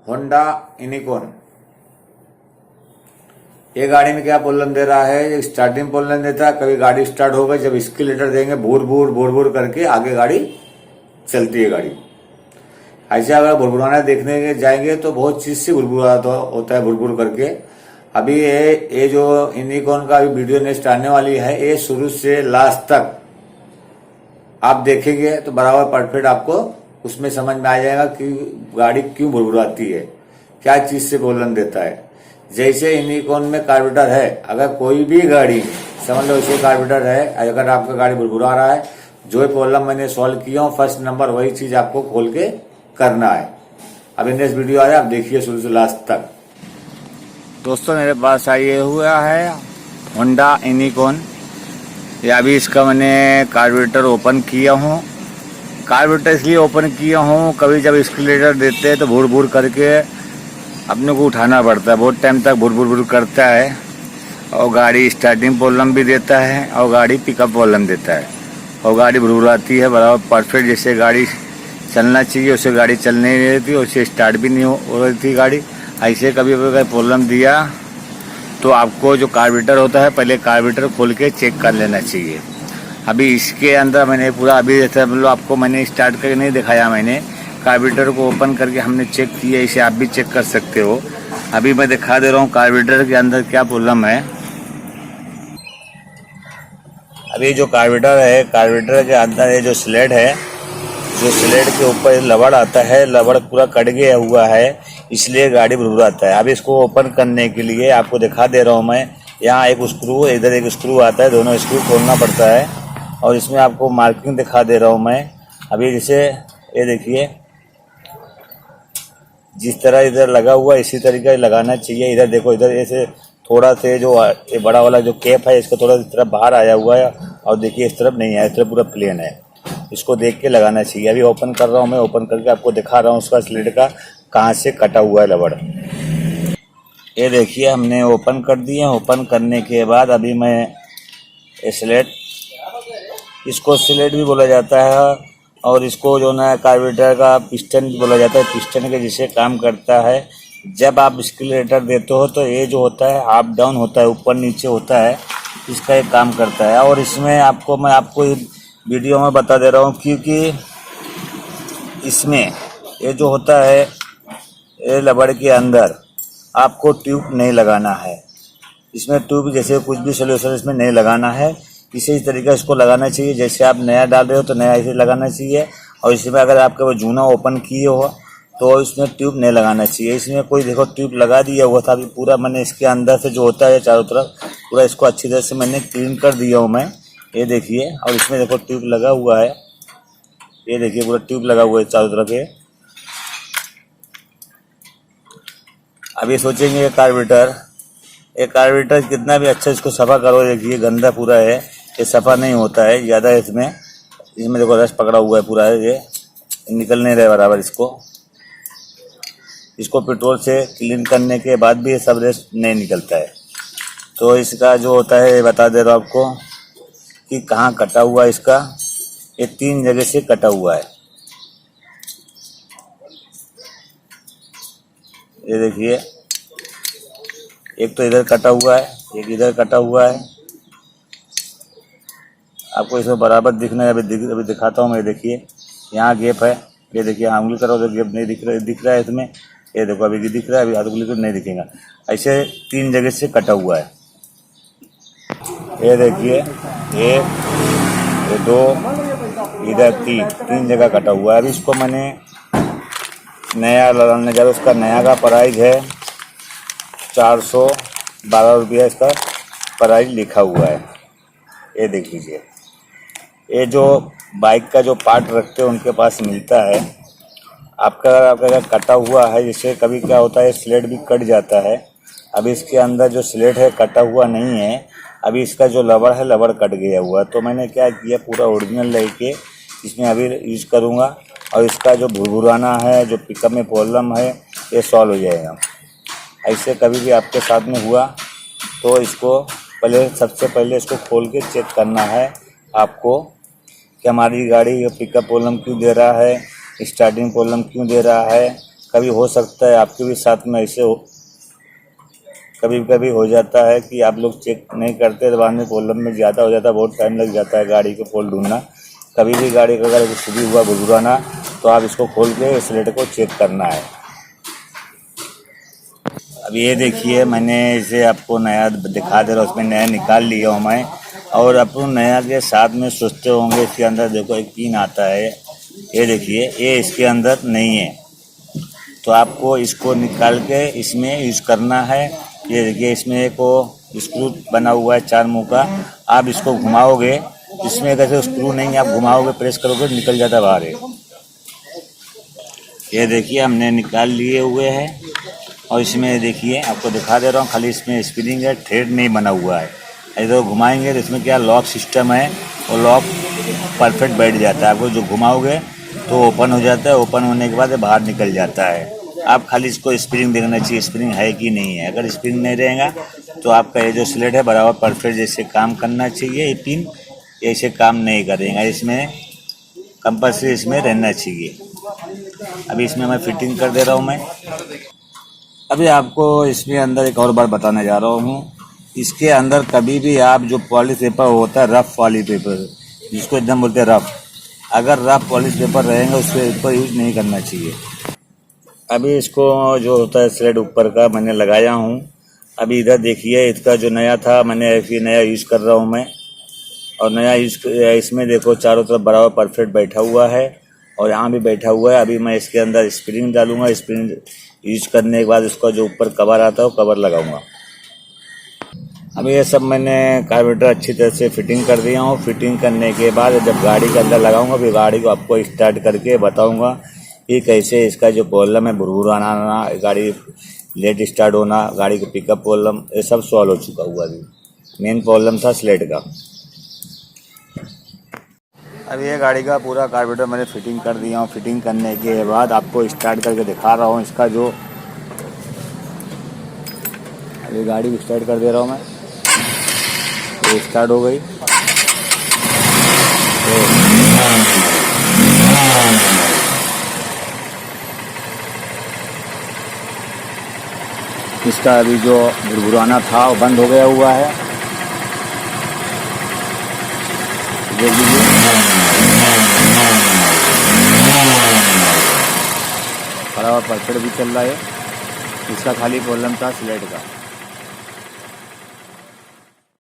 Honda unicorn. ये गाड़ी में क्या प्रॉब्लम दे रहा है, स्टार्टिंग प्रॉब्लम देता है। कभी गाड़ी स्टार्ट हो गई, जब एक्सीलरेटर देंगे भूर भूर करके आगे गाड़ी चलती है गाड़ी। ऐसे अगर भुरभुराना देखने के जाएंगे तो बहुत चीज से भुरभुराता होता है, भुरभुर करके। अभी ये जो यूनिकॉर्न का वीडियो नेक्स्ट आने वाली है, ये शुरू से लास्ट तक आप देखेंगे तो बराबर परफेक्ट आपको उसमें समझ में आ जाएगा कि गाड़ी क्यों भुरभुराती है, क्या चीज से प्रॉब्लम देता है। जैसे यूनिकॉर्न में कार्बोरेटर है, अगर कोई भी गाड़ी समझ लो इसे कार्बोरेटर है, अगर आपका गाड़ी भुरभुरा रहा है, जो प्रॉब्लम मैंने सॉल्व किया हूँ फर्स्ट नंबर वही चीज आपको खोल के करना है। अभी नेक्स्ट वीडियो आ रहा है, आप देखिए शुरू से लास्ट तक। दोस्तों मेरे पास आइए हुआ है होंडा यूनिकॉर्न। ये अभी इसका मैंने कार्बोरेटर ओपन किया हूँ। कार्बोरेटर इसलिए ओपन किया हूँ, कभी जब एक्सीलरेटर देते हैं तो भूर भूर करके अपने को उठाना पड़ता है, बहुत टाइम तक भूर भूर करता है और गाड़ी स्टार्टिंग प्रॉब्लम भी देता है और गाड़ी पिकअप प्रॉब्लम देता है और गाड़ी भुरभुराती है बराबर परफेक्ट। जैसे गाड़ी चलना चाहिए उसे गाड़ी चल नहीं रही थी, उसे स्टार्ट भी नहीं हो रही थी गाड़ी। ऐसे कभी कभी प्रॉब्लम दिया तो आपको जो कार्बोरेटर होता है पहले कार्बोरेटर खोल के चेक कर लेना चाहिए। अभी इसके अंदर मैंने पूरा अभी जैसे मतलब आपको मैंने स्टार्ट करके नहीं दिखाया, मैंने कार्बोरेटर को ओपन करके हमने चेक किया, इसे आप भी चेक कर सकते हो। अभी मैं दिखा दे रहा हूँ कार्बोरेटर के अंदर क्या प्रॉब्लम है। अभी जो कार्बोरेटर है, कार्बोरेटर के अंदर ये जो स्लेट है, जो स्लेट के ऊपर लबड़ आता है, लबड़ पूरा कट गया हुआ है, इसलिए गाड़ी भुरभुराता है। अब इसको ओपन करने के लिए आपको दिखा दे रहा हूँ मैं। यहाँ एक स्क्रू, इधर एक स्क्रू आता है, दोनों स्क्रू खोलना पड़ता है और इसमें आपको मार्किंग दिखा दे रहा हूँ मैं। अभी जैसे ये देखिए जिस तरह इधर लगा हुआ इसी तरीके से लगाना चाहिए। इधर देखो, इधर ऐसे थोड़ा से जो ये बड़ा वाला जो कैप है इसका थोड़ा इस तरफ बाहर आया हुआ है और देखिए इस तरफ नहीं है, इस तरफ पूरा प्लेन है। इसको देख के लगाना चाहिए। अभी ओपन कर रहा हूँ मैं, ओपन करके आपको दिखा रहा हूँ उसका स्लेट का कहाँ से कटा हुआ है लबड़। ये देखिए हमने ओपन कर दिया। ओपन करने के बाद अभी मैं स्लेट, इसको स्लेट भी बोला जाता है और इसको जो ना कार्बोरेटर का पिस्टन भी बोला जाता है। पिस्टन के जैसे काम करता है। जब आप एक्सीलरेटर देते हो तो ये जो होता है अप डाउन होता है, ऊपर नीचे होता है, इसका एक काम करता है। और इसमें मैं आपको वीडियो में बता दे रहा हूँ क्योंकि इसमें ये जो होता है ये लबड़ के अंदर आपको ट्यूब नहीं लगाना है। इसमें ट्यूब जैसे कुछ भी सोल्यूशन इसमें नहीं लगाना है। इसी तरीके इसको लगाना चाहिए, जैसे आप नया डाल रहे हो तो नया ऐसे लगाना चाहिए। और इसमें अगर आपके वो जूना ओपन किए हो तो इसमें ट्यूब नहीं लगाना चाहिए। इसमें कोई देखो ट्यूब लगा दिया हुआ था। अभी पूरा मैंने इसके अंदर से जो होता है चारों तरफ पूरा इसको अच्छी तरह से मैंने क्लीन कर दिया हूँ मैं, ये देखिए। और इसमें देखो ट्यूब लगा हुआ है, ये देखिए पूरा ट्यूब लगा हुआ है चारों तरफ ये। अभी सोचेंगे ये कार्बोरेटर कितना भी अच्छा इसको सफ़ा करो, देखिए गंदा पूरा है, ये सफ़ा नहीं होता है ज़्यादा। इसमें देखो रस पकड़ा हुआ है पूरा है, ये निकल नहीं रहा बराबर। इसको पेट्रोल से क्लीन करने के बाद भी ये सब रस नहीं निकलता है। तो इसका जो होता है बता दे रहा हूँ आपको कि कहाँ कटा हुआ है इसका। ये 3 जगह से कटा हुआ है, ये देखिए। एक तो इधर कटा हुआ है, एक इधर कटा हुआ है। आपको इसमें बराबर दिखना है। अभी दिखाता हूँ मैं, देखिए यहाँ गैप है, ये देखिए उंगली करो तो गैप नहीं दिख रहा है इसमें। ये देखो अभी दिख रहा है, अभी हाथ उंगली को नहीं दिखेगा। ऐसे 3 जगह से कटा हुआ है, ये देखिए 1, ये 2, इधर 3 जगह कटा हुआ है। अभी इसको मैंने नया लगाने जा रहा हूँ। उसका नया का प्राइस है 412 रुपया, इसका प्राइस लिखा हुआ है, ये देख लीजिए। ये जो बाइक का जो पार्ट रखते हैं उनके पास मिलता है। आपका कटा हुआ है, जैसे कभी क्या होता है स्लेट भी कट जाता है। अभी इसके अंदर जो स्लेट है कटा हुआ नहीं है, अभी इसका जो लबड़ है लबड़ कट गया हुआ है। तो मैंने क्या किया, पूरा ओरिजिनल लेके इसमें अभी यूज़ करूँगा और इसका जो भुरभुराना है, जो पिकअप में प्रॉब्लम है, ये सॉल्व हो जाएगा। ऐसे कभी भी आपके साथ में हुआ तो इसको सबसे पहले इसको खोल के चेक करना है आपको कि हमारी गाड़ी ये पिकअप प्रॉब्लम क्यों दे रहा है, स्टार्टिंग प्रॉब्लम क्यों दे रहा है, कभी हो सकता है आपके भी साथ में ऐसे हो, कभी कभी हो जाता है कि आप लोग चेक नहीं करते तो बाद में प्रॉब्लम में ज़्यादा हो जाता है, बहुत टाइम लग जाता है गाड़ी को फॉल्ट ढूंढना। कभी भी गाड़ी का अगर कुछ भी हुआ भुरभुराना तो आप इसको खोल के सिलेंडर को चेक करना है। अब ये देखिए मैंने इसे आपको नया दिखा दे रहा हूँ, उसमें नया निकाल लिया हूँ मैं। और अपन नया के साथ में सोचते होंगे इसके अंदर देखो एक पिन आता है, ये देखिए ये इसके अंदर नहीं है, तो आपको इसको निकाल के इसमें यूज़ करना है। ये देखिए इसमें एक स्क्रू बना हुआ है 4 मुंह का, आप इसको घुमाओगे, इसमें कैसे स्क्रू नहीं है, आप घुमाओगे प्रेस करोगे निकल जाता बाहर है। ये देखिए हमने निकाल लिए हुए हैं और इसमें देखिए आपको दिखा दे रहा हूँ, खाली इसमें स्प्रिंग है, थ्रेड नहीं बना हुआ है। इधर घुमाएंगे तो इसमें क्या लॉक सिस्टम है, और लॉक परफेक्ट बैठ जाता है। आपको जो घुमाओगे तो ओपन हो जाता है, ओपन होने के बाद बाहर निकल जाता है। आप खाली इसको स्प्रिंग देखना चाहिए स्प्रिंग है कि नहीं है। अगर स्प्रिंग नहीं रहेगा तो आपका ये जो स्लेट है बराबर परफेक्ट जैसे काम करना चाहिए। ये पिन ऐसे काम नहीं करेगा, इसमें कंपल्सरी इसमें रहना चाहिए। अभी इसमें मैं फिटिंग कर दे रहा हूँ मैं। अभी आपको इसमें अंदर एक और बात बताने जा रहा हूँ, इसके अंदर कभी भी आप जो पॉलिश पेपर होता है रफ पॉलिश पेपर जिसको एकदम बोलते हैं रफ, अगर रफ पॉलिश पेपर रहेगा उसके ऊपर यूज नहीं करना चाहिए। अभी इसको जो होता है स्लेट ऊपर का मैंने लगाया हूँ। अभी इधर देखिए इसका जो नया था मैंने ऐसे नया यूज़ कर रहा हूँ मैं, और नया यूज़ इसमें देखो चारों तरफ बराबर परफेक्ट बैठा हुआ है और यहाँ भी बैठा हुआ है। अभी मैं इसके अंदर स्प्रिंग डालूंगा, स्प्रिंग यूज करने के बाद उसका जो ऊपर कवर आता है वो कवर लगाऊंगा। अब ये सब मैंने कार्बोरेटर अच्छी तरह से फिटिंग कर दिया हूँ। फिटिंग करने के बाद जब गाड़ी के अंदर लगाऊंगा फिर गाड़ी को आपको स्टार्ट करके बताऊंगा कि कैसे इसका जो प्रॉब्लम है भुरभुराना आना, गाड़ी लेट स्टार्ट होना, गाड़ी का पिकअप प्रॉब्लम, ये सब सॉल्व हो चुका हुआ। अभी मेन प्रॉब्लम था स्लेट का। अब ये गाड़ी का पूरा कार्बोरेटर मैंने फिटिंग कर दिया हूँ। फिटिंग करने के बाद आपको स्टार्ट करके दिखा रहा हूँ इसका जो, अभी गाड़ी को स्टार्ट कर दे रहा हूँ मैं, ये स्टार्ट हो गई। इसका अभी जो भुरभुराना था वो बंद हो गया हुआ है, देख लीजिए। बराबर परफेक्ट भी चल रहा है। इसका खाली प्रॉब्लम था स्लेट का।